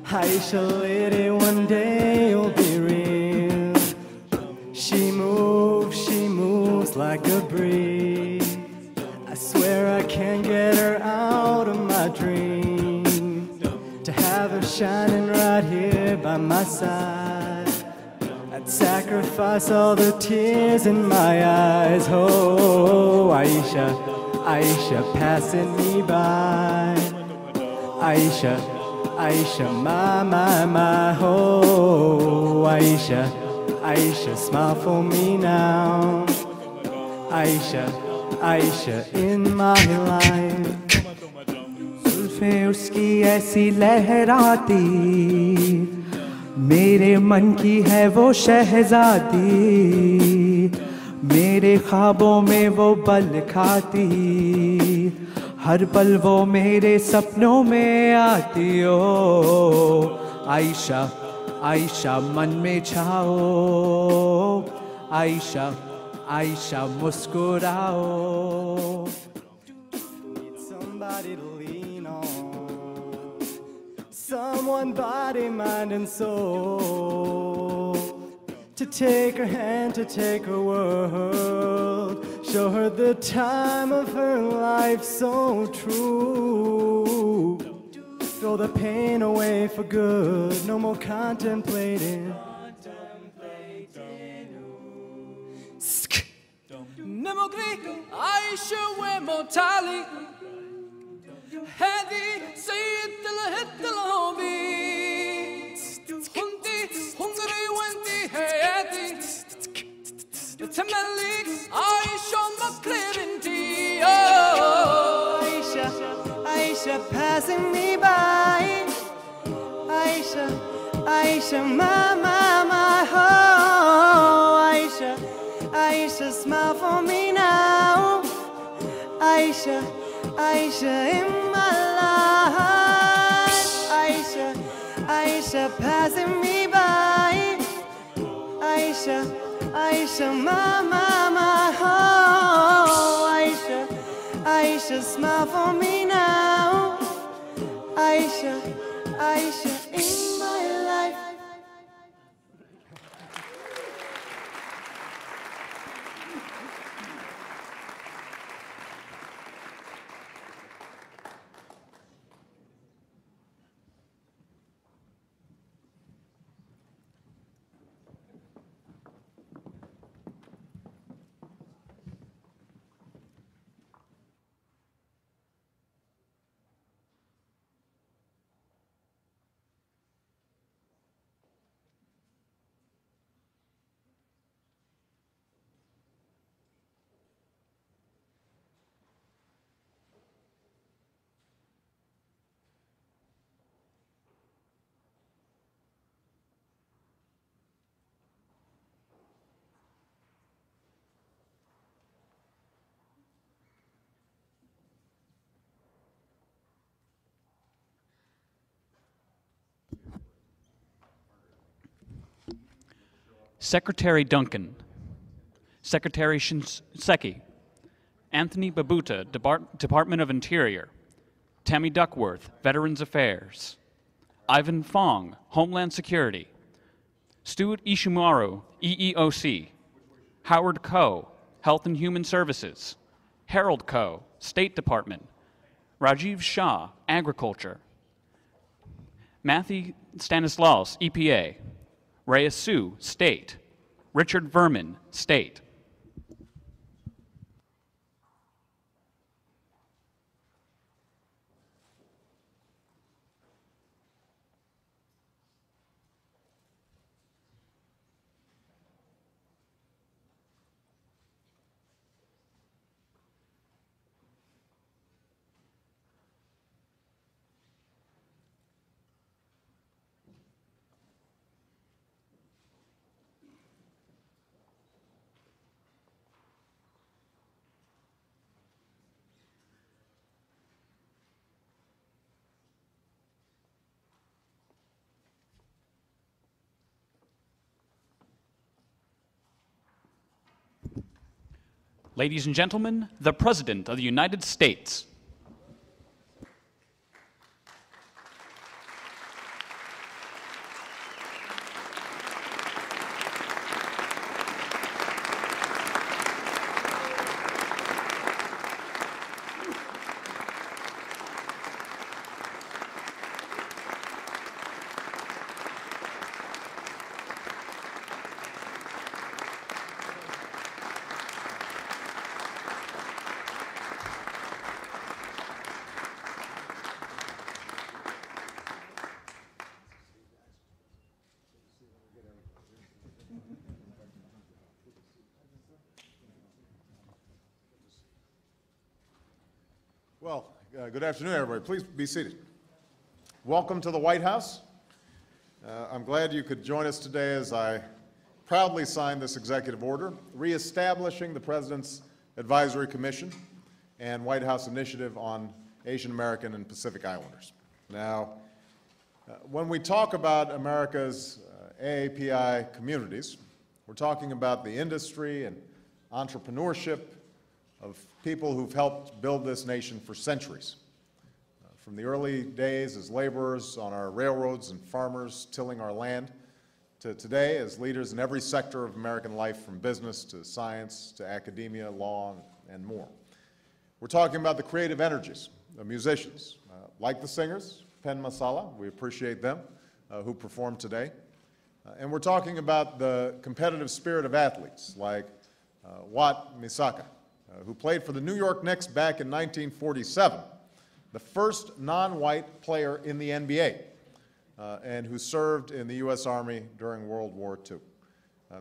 Aisha lady, one day you'll be real. She moves like a breeze. I swear I can't get her out of my dream. To have her shining right here by my side, I'd sacrifice all the tears in my eyes. Oh, Aisha, Aisha passing me by. Aisha, Aisha, my, oh, Aisha, Aisha, smile for me now. Aisha, Aisha in my life. जुल्फें उसकी ऐसी लहराती, मेरे मन की है वो शहजादी, मेरे ख्वाबों में वो बल खाती, हर पल वो मेरे सपनों में आती। ओ आयशा, आयशा मन में छाओ, Ayesha, Ayesha मुस्कुराओ। Need somebody to lean on, someone body, mind and soul, to take her hand, to take her world, show her the time of her life so true. Throw the pain away for good, no more contemplating. نموكري عايشة وموتالي هذه سيد الهد الهوبي كنتي هنغري وانتي حياتي تملك عايشة مكري بنتي Aisha, Aisha passing me by. Aisha, Aisha, my, oh, Aisha, Aisha, smile for me now. Aisha, Aisha in my life. Aisha, Aisha passing me by. Aisha, Aisha, my, oh, Aisha, Aisha, smile for me now. Aisha, Aisha in my life. Secretary Duncan, Secretary Shinseki, Anthony Babuta, Department of Interior, Tammy Duckworth, Veterans Affairs, Ivan Fong, Homeland Security, Stuart Ishimaru, EEOC, Howard Koh, Health and Human Services, Harold Koh, State Department, Rajiv Shah, Agriculture, Matthew Stanislaus, EPA, Rhea Su, State, Richard Verman, State. Ladies and gentlemen, the President of the United States. Well, good afternoon, everybody. Please be seated. Welcome to the White House. I'm glad you could join us today as I proudly sign this executive order, reestablishing the President's Advisory Commission and White House Initiative on Asian American and Pacific Islanders. Now, when we talk about America's AAPI communities, we're talking about the industry and entrepreneurship of people who've helped build this nation for centuries. From the early days as laborers on our railroads and farmers tilling our land, to today as leaders in every sector of American life, from business to science to academia, law, and more. We're talking about the creative energies of musicians, like the singers, Pen Masala, we appreciate them, who performed today. And we're talking about the competitive spirit of athletes, like Wat Misaka, who played for the New York Knicks back in 1947, the first non-white player in the NBA, and who served in the U.S. Army during World War II.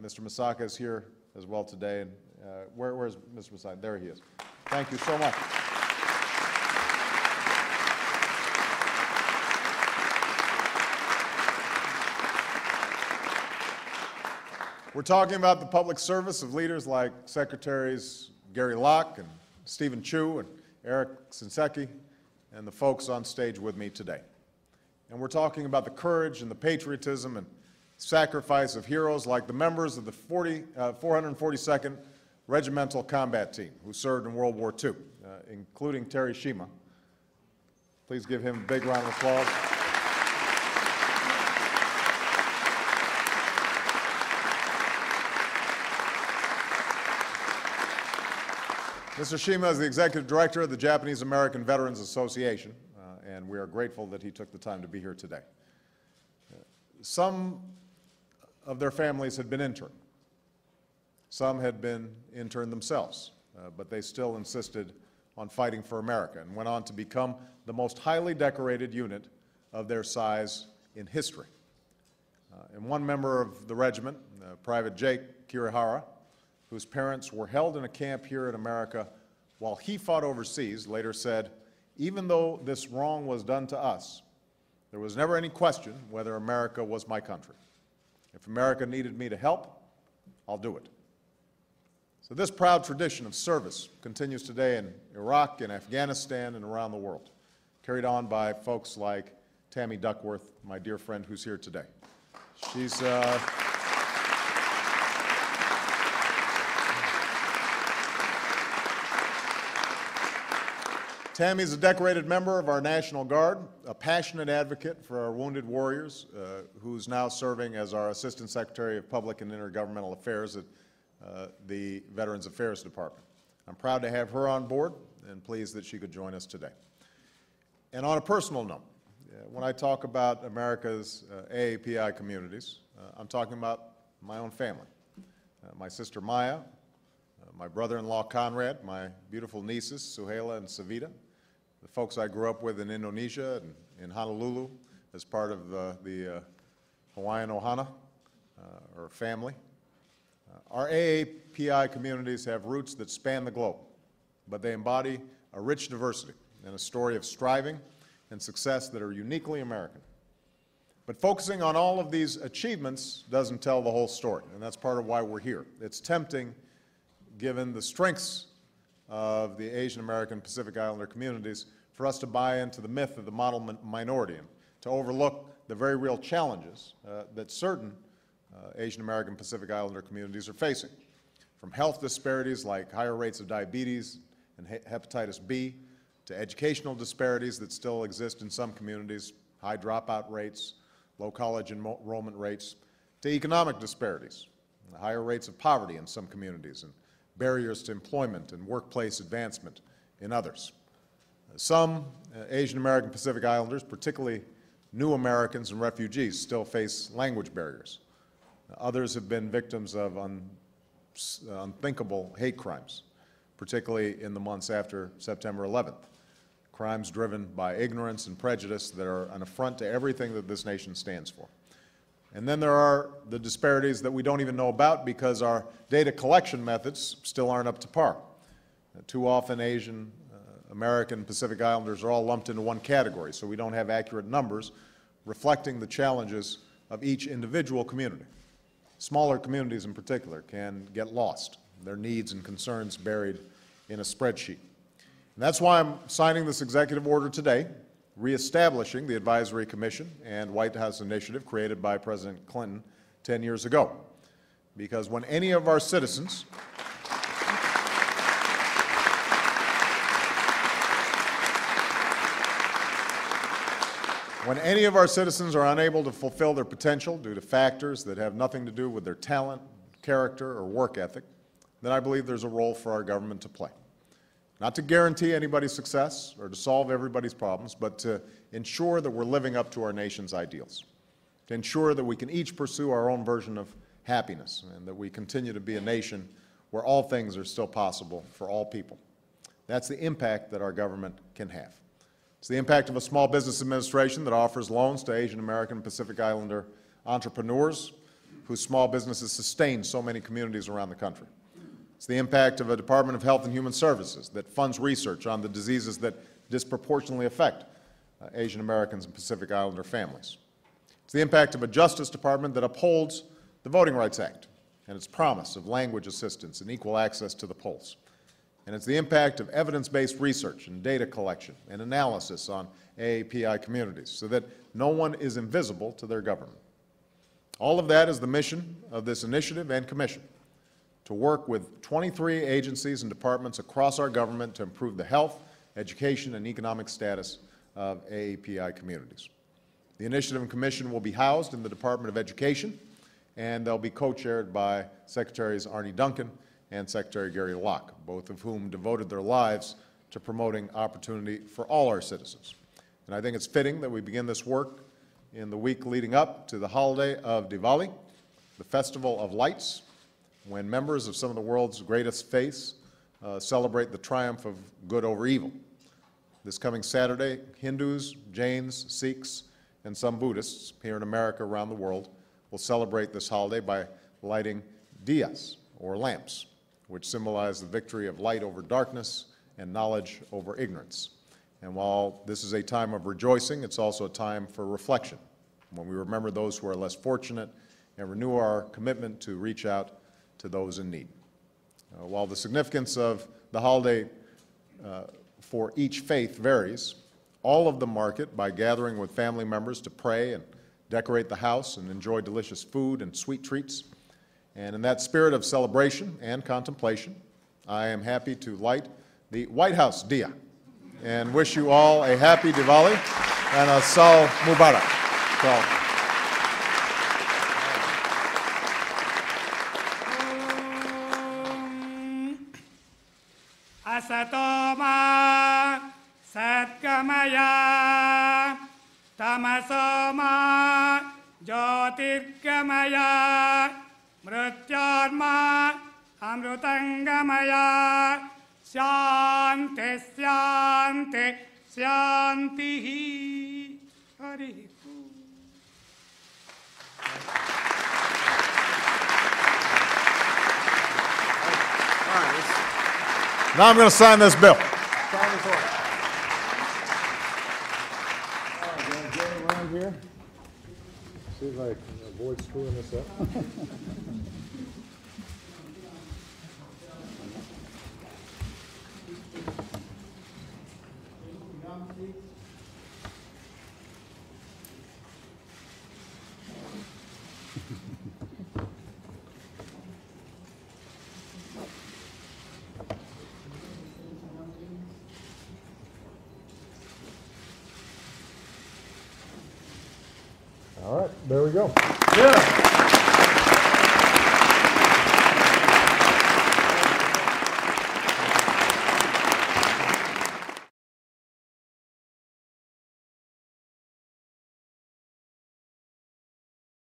Mr. Misaka is here as well today. And where's Mr. Misaka? There he is. Thank you so much. We're talking about the public service of leaders like Secretaries Gary Locke and Stephen Chu and Eric Shinseki and the folks on stage with me today. And we're talking about the courage and the patriotism and sacrifice of heroes like the members of the 442nd Regimental Combat Team who served in World War II, including Terry Shima. Please give him a big round of applause. Mr. Shima is the Executive Director of the Japanese American Veterans Association, and we are grateful that he took the time to be here today. Some of their families had been interned. Some had been interned themselves, but they still insisted on fighting for America and went on to become the most highly decorated unit of their size in history. And one member of the regiment, Private Jake Kirihara, whose parents were held in a camp here in America while he fought overseas, later said, "Even though this wrong was done to us, there was never any question whether America was my country. If America needed me to help, I'll do it." So this proud tradition of service continues today in Iraq and Afghanistan and around the world, carried on by folks like Tammy Duckworth, my dear friend who's here today. She's Tammy is a decorated member of our National Guard, a passionate advocate for our wounded warriors, who's now serving as our Assistant Secretary of Public and Intergovernmental Affairs at the Veterans Affairs Department. I'm proud to have her on board and pleased that she could join us today. And on a personal note, when I talk about America's AAPI communities, I'm talking about my own family. My sister Maya, my brother-in-law Conrad, my beautiful nieces Suhaila and Savita, the folks I grew up with in Indonesia and in Honolulu as part of the Hawaiian Ohana, or family. Our AAPI communities have roots that span the globe, but they embody a rich diversity and a story of striving and success that are uniquely American. But focusing on all of these achievements doesn't tell the whole story, and that's part of why we're here. It's tempting, given the strengths of the Asian American Pacific Islander communities, for us to buy into the myth of the model minority and to overlook the very real challenges that certain Asian American Pacific Islander communities are facing, from health disparities like higher rates of diabetes and hepatitis B, to educational disparities that still exist in some communities, high dropout rates, low college enrollment rates, to economic disparities, higher rates of poverty in some communities, and barriers to employment and workplace advancement in others. Some Asian American Pacific Islanders, particularly new Americans and refugees, still face language barriers. Others have been victims of unthinkable hate crimes, particularly in the months after September 11th. Crimes driven by ignorance and prejudice that are an affront to everything that this nation stands for. And then there are the disparities that we don't even know about because our data collection methods still aren't up to par. Too often Asian American Pacific Islanders are all lumped into one category, so we don't have accurate numbers reflecting the challenges of each individual community. Smaller communities in particular can get lost, their needs and concerns buried in a spreadsheet. And that's why I'm signing this executive order today, reestablishing the Advisory Commission and White House initiative created by President Clinton 10 years ago. Because when any of our citizens are unable to fulfill their potential due to factors that have nothing to do with their talent, character, or work ethic, then I believe there's a role for our government to play. Not to guarantee anybody's success or to solve everybody's problems, but to ensure that we're living up to our nation's ideals, to ensure that we can each pursue our own version of happiness and that we continue to be a nation where all things are still possible for all people. That's the impact that our government can have. It's the impact of a small business administration that offers loans to Asian American and Pacific Islander entrepreneurs whose small businesses sustain so many communities around the country. It's the impact of a Department of Health and Human Services that funds research on the diseases that disproportionately affect Asian Americans and Pacific Islander families. It's the impact of a Justice Department that upholds the Voting Rights Act and its promise of language assistance and equal access to the polls. And it's the impact of evidence-based research and data collection and analysis on AAPI communities so that no one is invisible to their government. All of that is the mission of this initiative and commission, to work with 23 agencies and departments across our government to improve the health, education, and economic status of AAPI communities. The initiative and commission will be housed in the Department of Education, and they'll be co-chaired by Secretaries Arne Duncan and Secretary Gary Locke, both of whom devoted their lives to promoting opportunity for all our citizens. And I think it's fitting that we begin this work in the week leading up to the holiday of Diwali, the Festival of Lights, when members of some of the world's greatest faiths celebrate the triumph of good over evil. This coming Saturday, Hindus, Jains, Sikhs, and some Buddhists here in America around the world will celebrate this holiday by lighting diyas, or lamps, which symbolize the victory of light over darkness and knowledge over ignorance. And while this is a time of rejoicing, it's also a time for reflection, when we remember those who are less fortunate and renew our commitment to reach out to those in need. While the significance of the holiday for each faith varies, all of them mark it by gathering with family members to pray and decorate the house and enjoy delicious food and sweet treats. And in that spirit of celebration and contemplation, I am happy to light the White House diya and wish you all a happy Diwali and a Sal Mubarak. So, Asatoma Satkamaya Tamasoma Jyotirgamaya Mrityorma Amrutangamaya Shanti Shanti Shanti Hari. now I'm going to sign this bill. Around here. See if I can avoid screwing this up. All right, there we go. Good.